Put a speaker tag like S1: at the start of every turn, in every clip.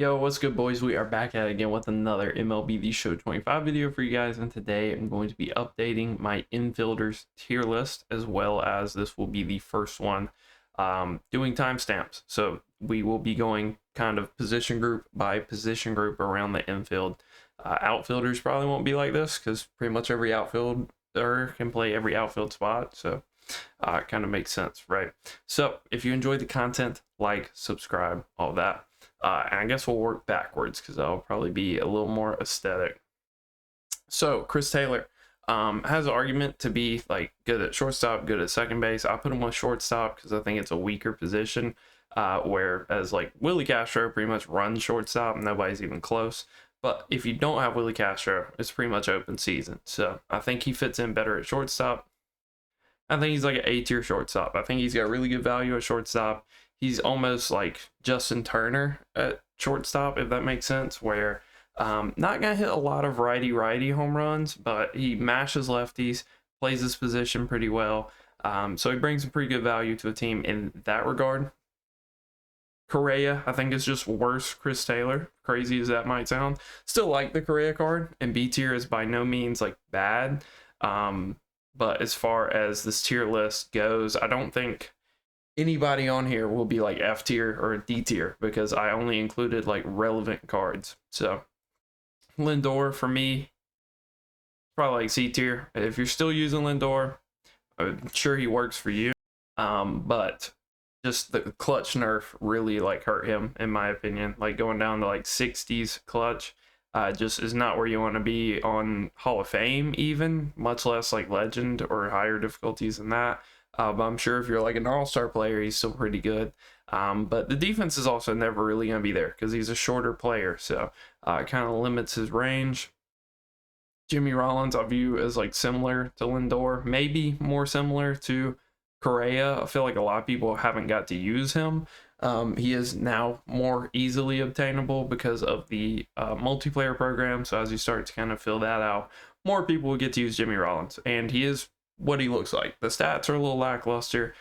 S1: Yo, what's good, boys? We are back at it again with another MLB The Show 25 video for you guys, and today I'm going to be updating my infielders tier list, as well as this will be the first one doing timestamps. So we will be going kind of position group by position group around the infield. Outfielders probably won't be like this because pretty much every outfielder can play every outfield spot, so it kind of makes sense, right? So if you enjoyed the content, like, subscribe, all that. And I guess we'll work backwards because that'll probably be a little more aesthetic. So Chris Taylor has an argument to be like good at shortstop, good at second base. I put him with shortstop because I think it's a weaker position. Whereas like Willie Castro pretty much runs shortstop, nobody's even close. But if you don't have Willie Castro, it's pretty much open season. So I think he fits in better at shortstop. I think he's like an A-tier shortstop. I think he's got really good value at shortstop. He's almost like Justin Turner at shortstop, if that makes sense, where not going to hit a lot of righty-righty home runs, but he mashes lefties, plays his position pretty well. So he brings some pretty good value to a team in that regard. Correa, I think, is just worse Chris Taylor, crazy as that might sound. Still like the Correa card, and B tier is by no means like bad. But as far as this tier list goes, I don't think anybody on here will be like F tier or D tier because I only included like relevant cards. So Lindor for me, probably like C tier. If you're still using Lindor, I'm sure he works for you. But just the clutch nerf really like hurt him, in my opinion. Like going down to like 60s clutch just is not where you want to be on Hall of Fame, even, much less like legend or higher difficulties than that. But I'm sure if you're like an all-star player, he's still pretty good. But the defense is also never really going to be there because he's a shorter player, so it kind of limits his range. Jimmy Rollins I view as like similar to Lindor, maybe more similar to Correa. I feel like a lot of people haven't got to use him. He is now more easily obtainable because of the multiplayer program, so as you start to kind of fill that out, more people will get to use Jimmy Rollins, and he is what he looks like. The stats are a little lackluster.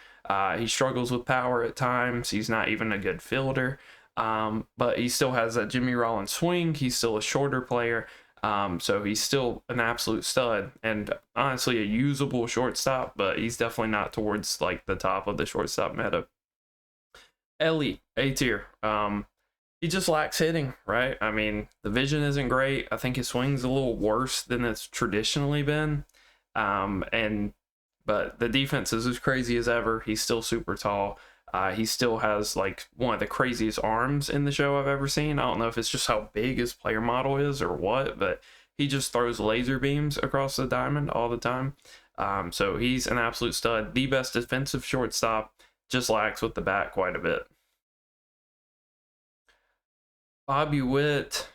S1: He struggles with power at times. He's not even a good fielder, but he still has that Jimmy Rollins swing. He's still a shorter player, so he's still an absolute stud and honestly a usable shortstop, but he's definitely not towards like the top of the shortstop meta. Ellie, A tier. He just lacks hitting, right? I mean, the vision isn't great. I think his swing's a little worse than it's traditionally been. But the defense is as crazy as ever. He's still super tall. He still has like one of the craziest arms in the show I've ever seen. I don't know if it's just how big his player model is or what, but he just throws laser beams across the diamond all the time. So he's an absolute stud. The best defensive shortstop, just lacks with the bat quite a bit. Bobby Witt,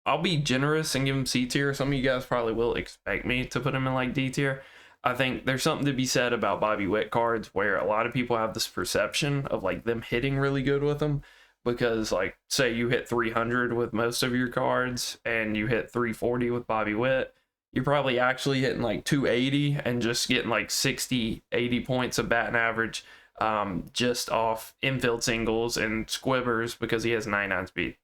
S1: I'll be generous and give him C tier. Some of you guys probably will expect me to put him in like D tier. I think there's something to be said about Bobby Witt cards where a lot of people have this perception of like them hitting really good with them, because like say you hit 300 with most of your cards and you hit 340 with Bobby Witt, you're probably actually hitting like 280 and just getting like 60-80 points of batting average just off infield singles and squibbers because he has 99 speed.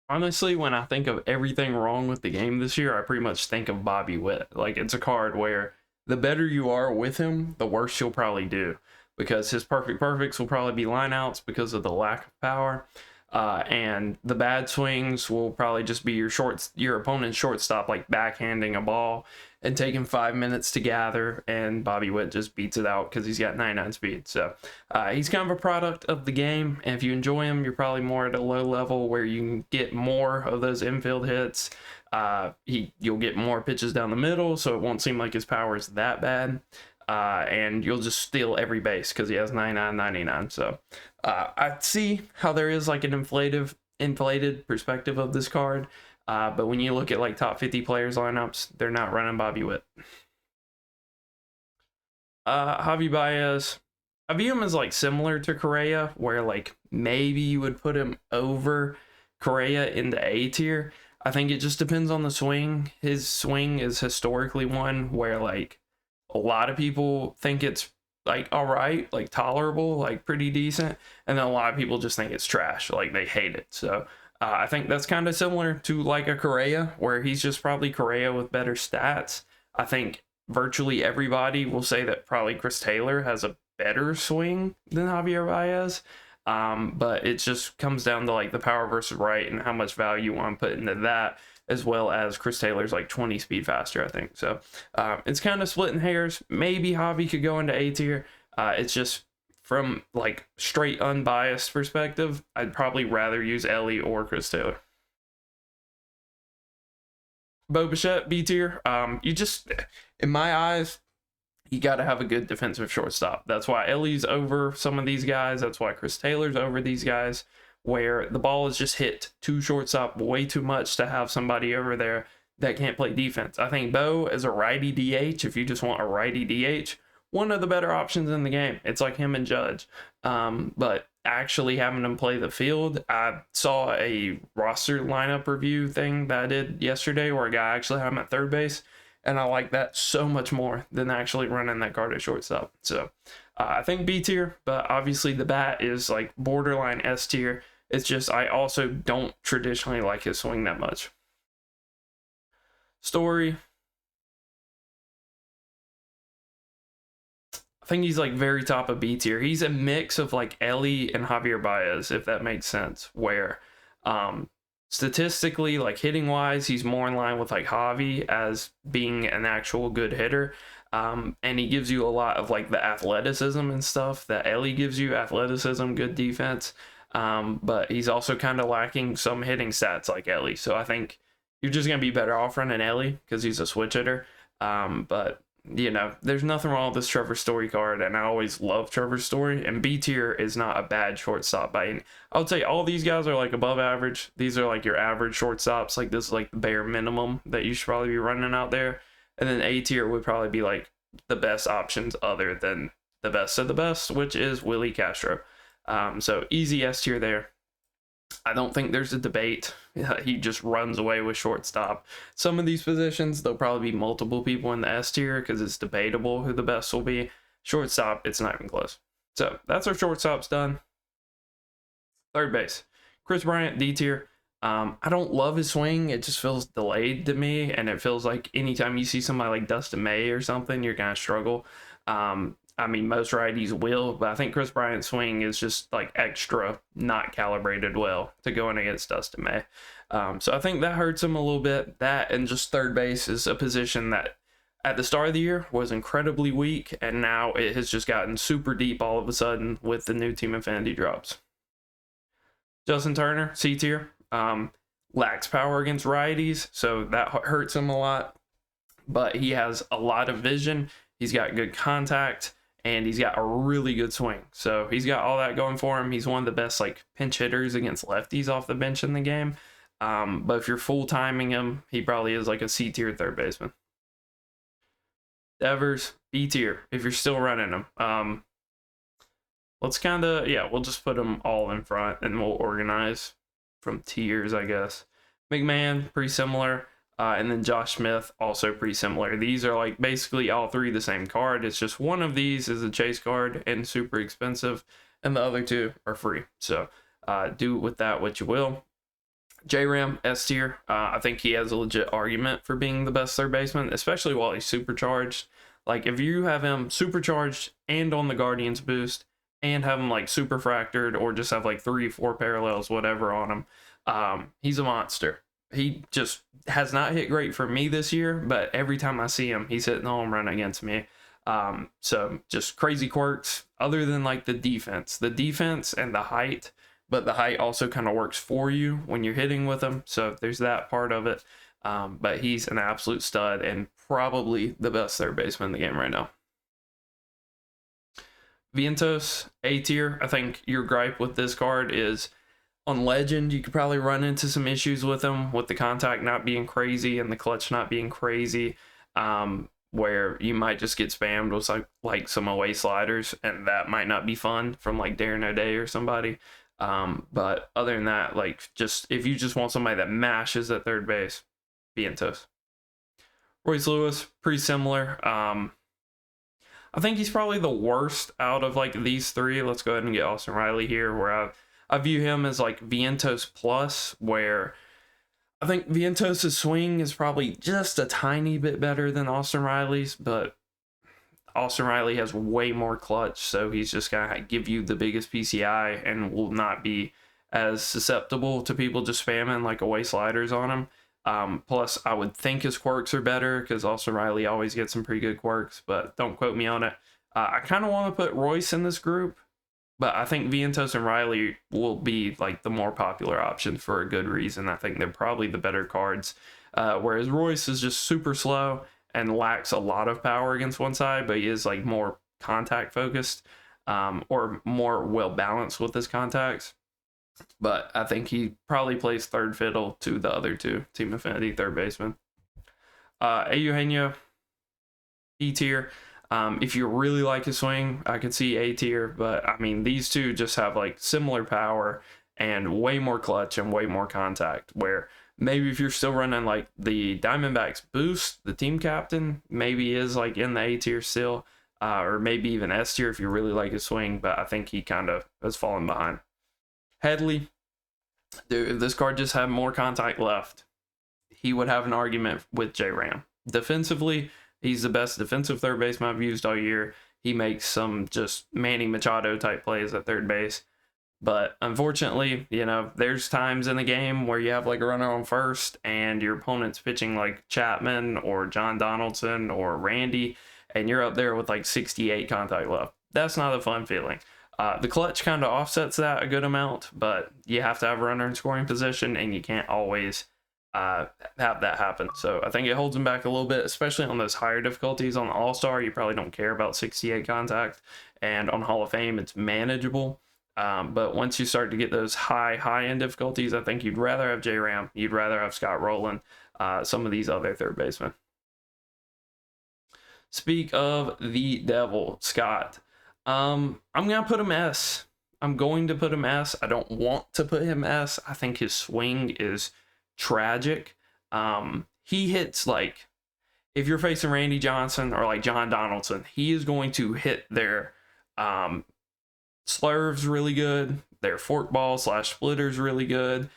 S1: Honestly, when I think of everything wrong with the game this year, I pretty much think of Bobby Witt. Like, it's a card where the better you are with him, the worse you'll probably do, because his perfects will probably be lineouts because of the lack of power, and the bad swings will probably just be your opponent's shortstop like backhanding a ball and taking 5 minutes to gather, and Bobby Witt just beats it out because he's got 99 speed. So he's kind of a product of the game, and if you enjoy him, you're probably more at a low level where you can get more of those infield hits. You'll get more pitches down the middle, so it won't seem like his power is that bad, and you'll just steal every base because he has 99-99. So I see how there is like an inflated perspective of this card. But when you look at like top 50 players lineups, they're not running Bobby Witt. Javi Baez, I view him as like similar to Correa, where like maybe you would put him over Correa into A tier. I think it just depends on the swing. His swing is historically one where like a lot of people think it's like all right, like tolerable, like pretty decent, and then a lot of people just think it's trash, like they hate it. So I think that's kind of similar to like a Correa, where he's just probably Correa with better stats. I think virtually everybody will say that probably Chris Taylor has a better swing than Javier Baez. But it just comes down to like the power versus right and how much value you want to put into that, as well as Chris Taylor's like 20 speed faster, I think. So it's kind of splitting hairs. Maybe Javi could go into A tier. It's just from like straight unbiased perspective, I'd probably rather use Ellie or Chris Taylor. Bo Bichette, B tier. You just, in my eyes, you got to have a good defensive shortstop. That's why Ellie's over some of these guys. That's why Chris Taylor's over these guys, where the ball is just hit to shortstop way too much to have somebody over there that can't play defense. I think Bo as a righty DH, if you just want a righty DH, one of the better options in the game. It's like him and Judge. But actually having him play the field, I saw a roster lineup review thing that I did yesterday where a guy actually had him at third base. And I like that so much more than actually running that card at shortstop. So I think B tier, but obviously the bat is like borderline S tier. It's just I also don't traditionally like his swing that much. Story. I think he's like very top of B tier. He's a mix of like Ellie and Javier Baez, if that makes sense, where statistically, like hitting wise, he's more in line with like Javi as being an actual good hitter. And he gives you a lot of like the athleticism and stuff that Ellie gives you, athleticism, good defense. But he's also kind of lacking some hitting stats like Ellie. So I think you're just going to be better off running Ellie because he's a switch hitter. But you know, there's nothing wrong with this Trevor Story card, and I always love Trevor Story, and B tier is not a bad shortstop by any. I would say all these guys are like above average. These are like your average shortstops. Like this is like the bare minimum that you should probably be running out there. And then A tier would probably be like the best options other than the best of the best, which is Willie Castro. So easy S tier there. I don't think there's a debate. He just runs away with shortstop. Some of these positions, there'll probably be multiple people in the S tier because it's debatable who the best will be. Shortstop, it's not even close. So that's our shortstops done. Third base, Chris Bryant, D tier. I don't love his swing. It just feels delayed to me, and it feels like anytime you see somebody like Dustin May or something, you're gonna struggle. I mean, most righties will, but I think Chris Bryant's swing is just like extra not calibrated well to going against Dustin May. So I think that hurts him a little bit. That and just third base is a position that at the start of the year was incredibly weak, and now it has just gotten super deep all of a sudden with the new Team Infinity drops. Justin Turner, C tier, lacks power against righties, so that hurts him a lot, but he has a lot of vision. He's got good contact, and he's got a really good swing. So he's got all that going for him. He's one of the best like pinch hitters against lefties off the bench in the game. But if you're full timing him, he probably is like a C tier third baseman. Devers, B tier if you're still running him. Let's kind of, yeah, we'll just put them all in front and we'll organize from tiers, I guess. McMahon, pretty similar. And then Josh Smith, also pretty similar. These are like basically all three the same card. It's just one of these is a chase card and super expensive, and the other two are free. So do with that what you will. J-Ram, S tier. I think he has a legit argument for being the best third baseman, especially while he's supercharged. Like if you have him supercharged and on the Guardians boost and have him like super fractured or just have like 3-4 parallels, whatever on him, he's a monster. He just has not hit great for me this year, but every time I see him, he's hitting a home run against me. So just crazy quirks other than like the defense and the height, but the height also kind of works for you when you're hitting with him. So there's that part of it. But he's an absolute stud and probably the best third baseman in the game right now. Vientos, A tier. I think your gripe with this card is on Legend, you could probably run into some issues with him, with the contact not being crazy and the clutch not being crazy, where you might just get spammed with like some away sliders, and that might not be fun from like Darren O'Day or somebody. But other than that, like just if you just want somebody that mashes at third base, Vientos. Royce Lewis, pretty similar. I think he's probably the worst out of like these three. Let's go ahead and get Austin Riley here, where I view him as like Vientos plus, where I think Vientos' swing is probably just a tiny bit better than Austin Riley's, but Austin Riley has way more clutch, so he's just gonna give you the biggest PCI and will not be as susceptible to people just spamming like away sliders on him. Plus, I would think his quirks are better because Austin Riley always gets some pretty good quirks, but don't quote me on it. I kind of want to put Royce in this group, but I think Vientos and Riley will be like the more popular option for a good reason. I think they're probably the better cards, whereas Royce is just super slow and lacks a lot of power against one side, but he is like more contact focused, or more well balanced with his contacts. But I think he probably plays third fiddle to the other two, Team Affinity third baseman. Eugenio, E tier. If you really like his swing, I could see A tier, but I mean, these two just have like similar power and way more clutch and way more contact, where maybe if you're still running like the Diamondbacks boost, the team captain maybe is like in the A tier still, or maybe even S tier if you really like his swing, but I think he kind of has fallen behind. Headley, dude, if this card just had more contact left, he would have an argument with J-Ram. Defensively, he's the best defensive third baseman I've used all year. He makes some just Manny Machado type plays at third base. But unfortunately, you know, there's times in the game where you have like a runner on first and your opponent's pitching like Chapman or John Donaldson or Randy, and you're up there with like 68 contact left. That's not a fun feeling. The clutch kind of offsets that a good amount, but you have to have a runner in scoring position, and you can't always have that happen. So I think it holds him back a little bit, especially on those higher difficulties. On All-Star, you probably don't care about 68 contact, and on Hall of Fame, it's manageable. But once you start to get those high-end difficulties, I think you'd rather have J-Ram, you'd rather have Scott Rowland, some of these other third basemen. Speak of the devil, Scott. I'm going to put him S. I'm going to put him S. I don't want to put him S. I think his swing is tragic. He hits like, if you're facing Randy Johnson or like John Donaldson, he is going to hit their slurves really good, their forkball / splitters really good,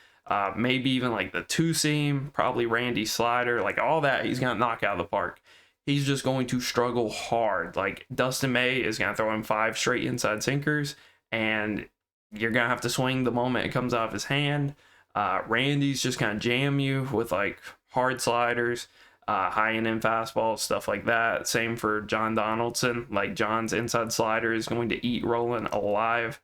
S1: maybe even like the two seam, probably Randy's slider, like all that he's going to knock out of the park. He's just going to struggle hard. Like Dustin May is going to throw him 5 straight inside sinkers, and you're going to have to swing the moment it comes out of his hand. Randy's just going to jam you with like hard sliders, high and in fastballs, stuff like that. Same for John Donaldson. Like John's inside slider is going to eat Roland alive.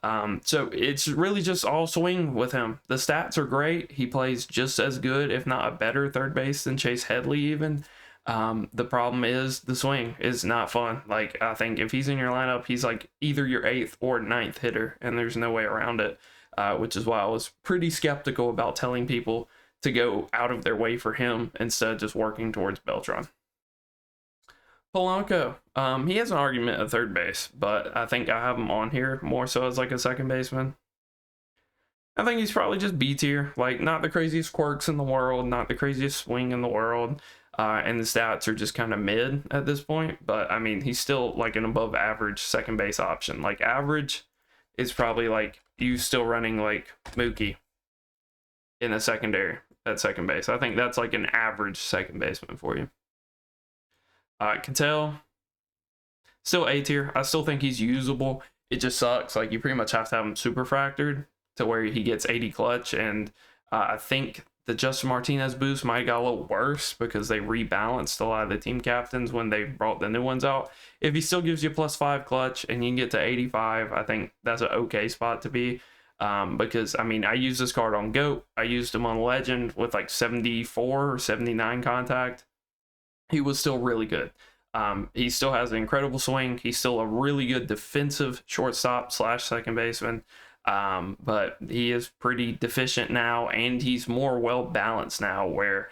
S1: So it's really just all swing with him. The stats are great. He plays just as good, if not a better third base than Chase Headley even. The problem is the swing is not fun. Like, I think if he's in your lineup, he's like either your 8th or 9th hitter, and there's no way around it, which is why I was pretty skeptical about telling people to go out of their way for him instead of just working towards Beltran. Polanco, he has an argument at third base, but I think I have him on here more so as like a second baseman. I think he's probably just B tier, like not the craziest quirks in the world, not the craziest swing in the world. And the stats are just kind of mid at this point. But, I mean, he's still like an above average second base option. Like, average is probably like you still running like Mookie in a secondary at second base. I think that's like an average second baseman for you. Cattell, still A tier. I still think he's usable. It just sucks. Like, you pretty much have to have him super fractured to where he gets 80 clutch. And I think the Justin Martinez boost might have got a little worse because they rebalanced a lot of the team captains when they brought the new ones out. If he still gives you +5 clutch and you can get to 85, I think that's an okay spot to be. Because, I mean, I used this card on GOAT. I used him on Legend with like 74 or 79 contact. He was still really good. He still has an incredible swing. He's still a really good defensive shortstop / second baseman. But he is pretty deficient now, and he's more well balanced now, where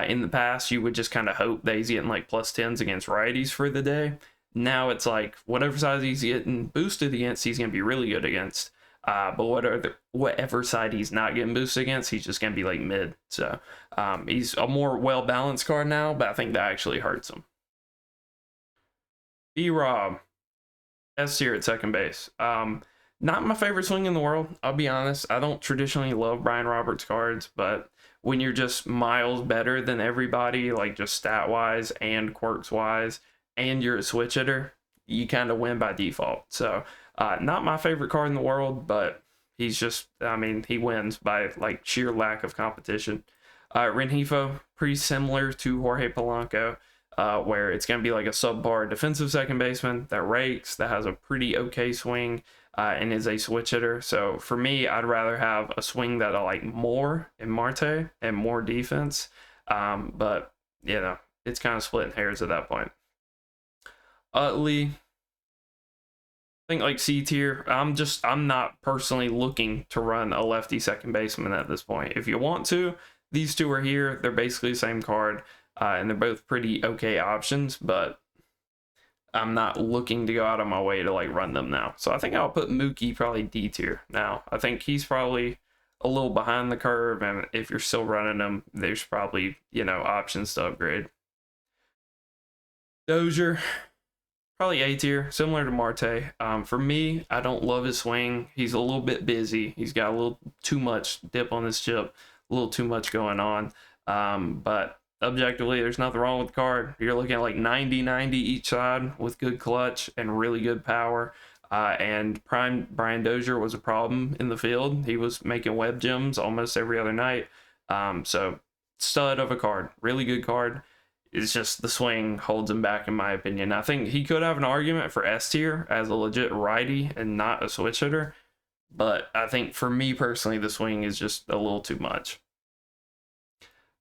S1: in the past you would just kind of hope that he's getting like +10s against righties for the day. Now it's like whatever side he's getting boosted against, he's going to be really good against. But whatever side he's not getting boosted against, he's just going to be like mid. So he's a more well balanced card now, but I think that actually hurts him. B-Rob, S tier at second base. Not my favorite swing in the world, I'll be honest. I don't traditionally love Brian Roberts cards, but when you're just miles better than everybody, like just stat wise and quirks wise, and you're a switch hitter, you kind of win by default. So, not my favorite card in the world, but he's just, I mean, he wins by like sheer lack of competition. Renhefo, pretty similar to Jorge Polanco, where it's going to be like a subpar defensive second baseman that rakes, that has a pretty okay swing, and is a switch hitter. So for me, I'd rather have a swing that I like more in Marte and more defense. But, you know, it's kind of splitting hairs at that point. Utley, I think like C tier. I'm not personally looking to run a lefty second baseman at this point. If you want to, these two are here. They're basically the same card, and they're both pretty okay options, but I'm not looking to go out of my way to like run them now. So I think I'll put Mookie probably D tier now. I think he's probably a little behind the curve, and if you're still running him, there's probably, you know, options to upgrade. Dozier, probably A tier, similar to Marte. For me, I don't love his swing. He's a little bit busy. He's got a little too much dip on his chip, a little too much going on. But objectively, there's nothing wrong with the card. You're looking at like 90-90 each side with good clutch and really good power. And prime Brian Dozier was a problem in the field. He was making web gems almost every other night. So stud of a card, really good card. It's just the swing holds him back, in my opinion. I think he could have an argument for S tier as a legit righty and not a switch hitter. But I think for me personally, the swing is just a little too much.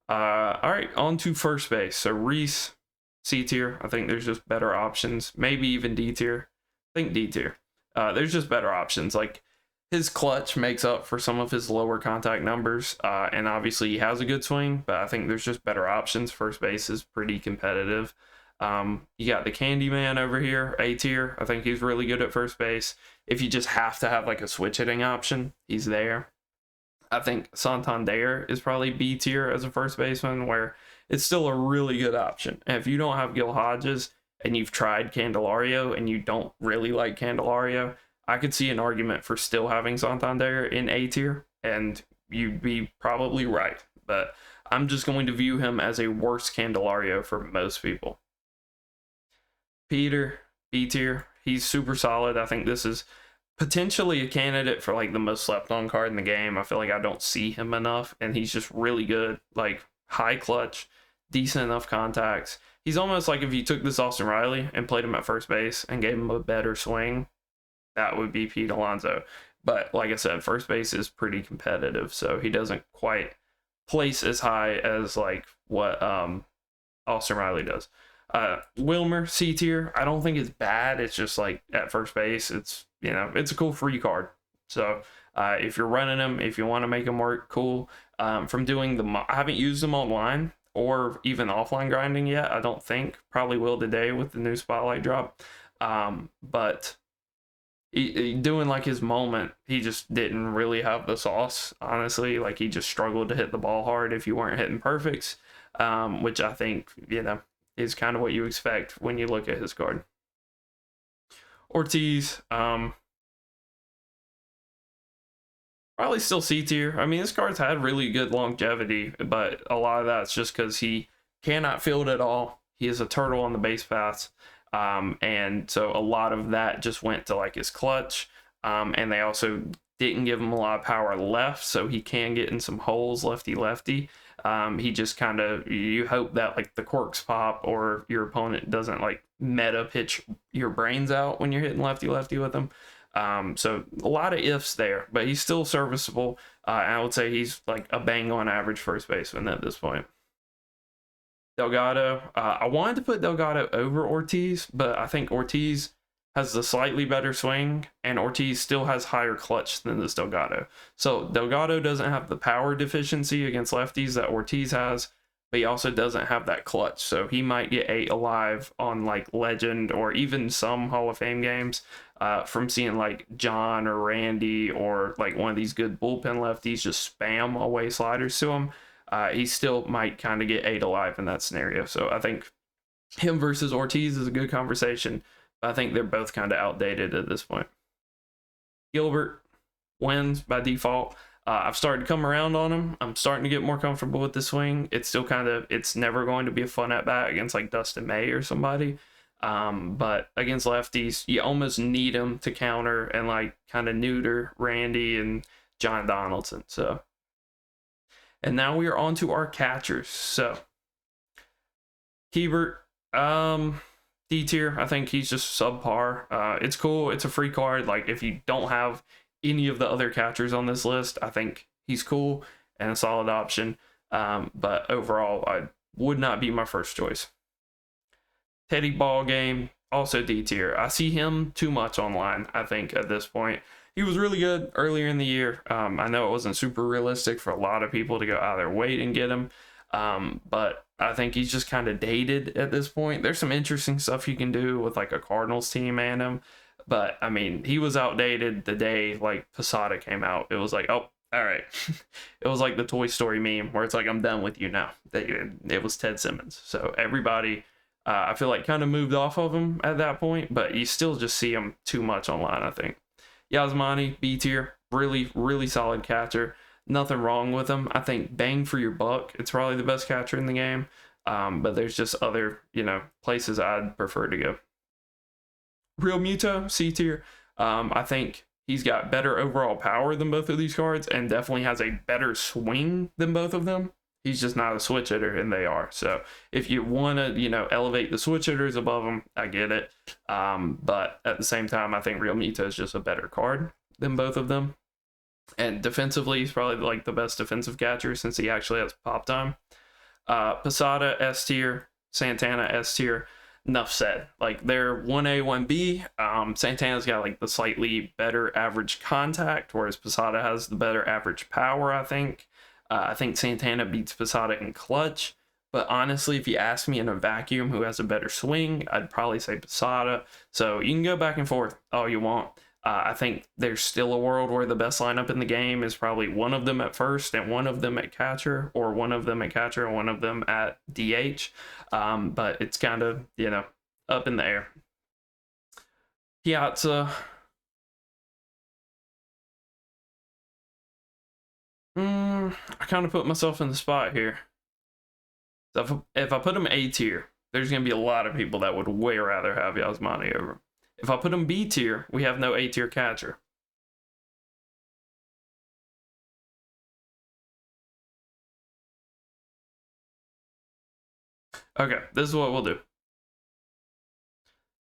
S1: All right, on to first base. So Reese, C tier. I think there's just better options. Maybe even D tier. I think D tier. There's just better options. Like his clutch makes up for some of his lower contact numbers, and obviously he has a good swing. But I think there's just better options. First base is pretty competitive. You got the Candyman over here, A tier. I think he's really good at first base. If you just have to have like a switch hitting option, he's there. I think Santander is probably B tier as a first baseman, where it's still a really good option. And if you don't have Gil Hodges and you've tried Candelario and you don't really like Candelario, I could see an argument for still having Santander in A tier, and you'd be probably right. But I'm just going to view him as a worse Candelario for most people. Peter, B tier. He's super solid. I think this is potentially a candidate for like the most slept on card in the game. I feel like I don't see him enough, and he's just really good, like high clutch, decent enough contacts. He's almost like if you took this Austin Riley and played him at first base and gave him a better swing, that would be Pete Alonso. But like I said, first base is pretty competitive, so he doesn't quite place as high as like what Austin Riley does. Wilmer, C tier. I don't think it's bad. It's just like at first base, it's, you know, it's a cool free card. So if you're running them, if you want to make them work, cool. From doing I haven't used them online or even offline grinding yet. I don't think. Probably will today with the new spotlight drop. But doing like his moment, he just didn't really have the sauce, honestly. Like he just struggled to hit the ball hard if you weren't hitting perfects, which I think, you know, is kind of what you expect when you look at his card. Ortiz, probably still C tier. I mean, this card's had really good longevity, but a lot of that's just because he cannot field at all. He is a turtle on the base paths, and so a lot of that just went to like his clutch, and they also didn't give him a lot of power left, so he can get in some holes lefty. He just kind of, you hope that like the quirks pop or your opponent doesn't like meta pitch your brains out when you're hitting lefty with him. So a lot of ifs there, but he's still serviceable. And I would say he's like a bang on average first baseman at this point. Delgado, I wanted to put Delgado over Ortiz, but I think Ortiz has the slightly better swing, and Ortiz still has higher clutch than this Delgado. So Delgado doesn't have the power deficiency against lefties that Ortiz has, but he also doesn't have that clutch. So he might get 8 alive on like Legend or even some Hall of Fame games from seeing like John or Randy or like one of these good bullpen lefties just spam away sliders to him. He still might kind of get 8 alive in that scenario. So I think him versus Ortiz is a good conversation. I think they're both kind of outdated at this point. Gilbert wins by default. I've started to come around on him. I'm starting to get more comfortable with the swing. It's still it's never going to be a fun at bat against like Dustin May or somebody. But against lefties, you almost need him to counter and like kind of neuter Randy and John Donaldson. So, and now we are on to our catchers. So, Hebert, D tier. I think he's just subpar. It's cool. It's a free card. Like if you don't have any of the other catchers on this list, I think he's cool and a solid option. But overall, I would not be my first choice. Teddy Ballgame, also D tier. I see him too much online, I think, at this point. He was really good earlier in the year. I know it wasn't super realistic for a lot of people to go out of their way and get him. But I think he's just kind of dated at this point. There's some interesting stuff you can do with like a Cardinals team and him. But I mean, he was outdated the day like Posada came out. It was like, oh, all right. It was like the Toy Story meme where it's like, I'm done with you now. It was Ted Simmons. So everybody, I feel like kind of moved off of him at that point, but you still just see him too much online, I think. Yasmani, B tier, really, really solid catcher. Nothing wrong with him. I think bang for your buck, it's probably the best catcher in the game. But there's just other, places I'd prefer to go. Real Muto, C tier. I think he's got better overall power than both of these cards and definitely has a better swing than both of them. He's just not a switch hitter, and they are. So if you want to, elevate the switch hitters above him, I get it. But at the same time, I think Real Muto is just a better card than both of them. And defensively, he's probably like the best defensive catcher since he actually has pop time. Posada, S tier. Santana, S tier. Enough said. Like they're 1A, 1B. Santana's got like the slightly better average contact, whereas Posada has the better average power, I think. I think Santana beats Posada in clutch. But honestly, if you ask me in a vacuum who has a better swing, I'd probably say Posada. So you can go back and forth all you want. I think there's still a world where the best lineup in the game is probably one of them at first and one of them at catcher, or one of them at catcher and one of them at DH. But it's kind of, up in the air. Piazza. I kind of put myself in the spot here. So if I put him A tier, there's going to be a lot of people that would way rather have Yasmani over him. If I put him B tier, we have no A tier catcher. Okay, this is what we'll do.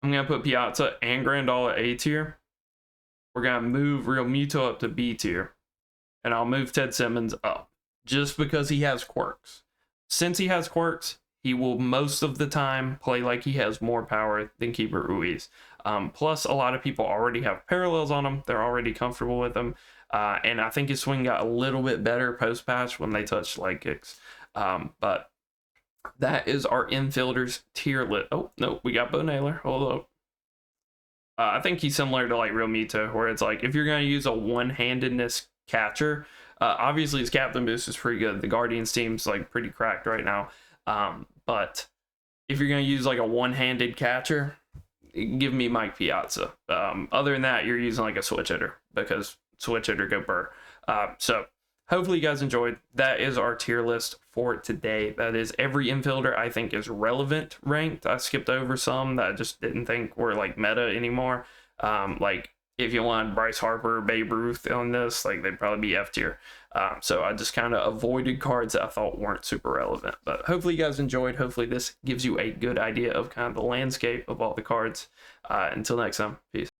S1: I'm going to put Piazza and Grandal at A tier. We're going to move Real Muto up to B tier. And I'll move Ted Simmons up just because he has quirks. Since he has quirks, he will most of the time play like he has more power than Keibert Ruiz. Plus, a lot of people already have parallels on him. They're already comfortable with him. And I think his swing got a little bit better post-patch when they touched leg kicks. But that is our infielders tier list. Oh, no, we got Bo Naylor. Hold up. I think he's similar to like Real Muto, where it's like if you're going to use a one-handedness catcher, obviously his captain boost is pretty good. The Guardians team's like pretty cracked right now. But if you're going to use like a one-handed catcher, give me Mike Piazza. Other than that, you're using like a switch hitter because switch hitter go burr. So hopefully you guys enjoyed. That is our tier list for today. That is every infielder I think is relevant ranked. I skipped over some that I just didn't think were like meta anymore. Like if you want Bryce Harper, Babe Ruth on this, like they'd probably be F tier. So I just kind of avoided cards that I thought weren't super relevant. But hopefully you guys enjoyed. Hopefully this gives you a good idea of kind of the landscape of all the cards. Until next time, peace.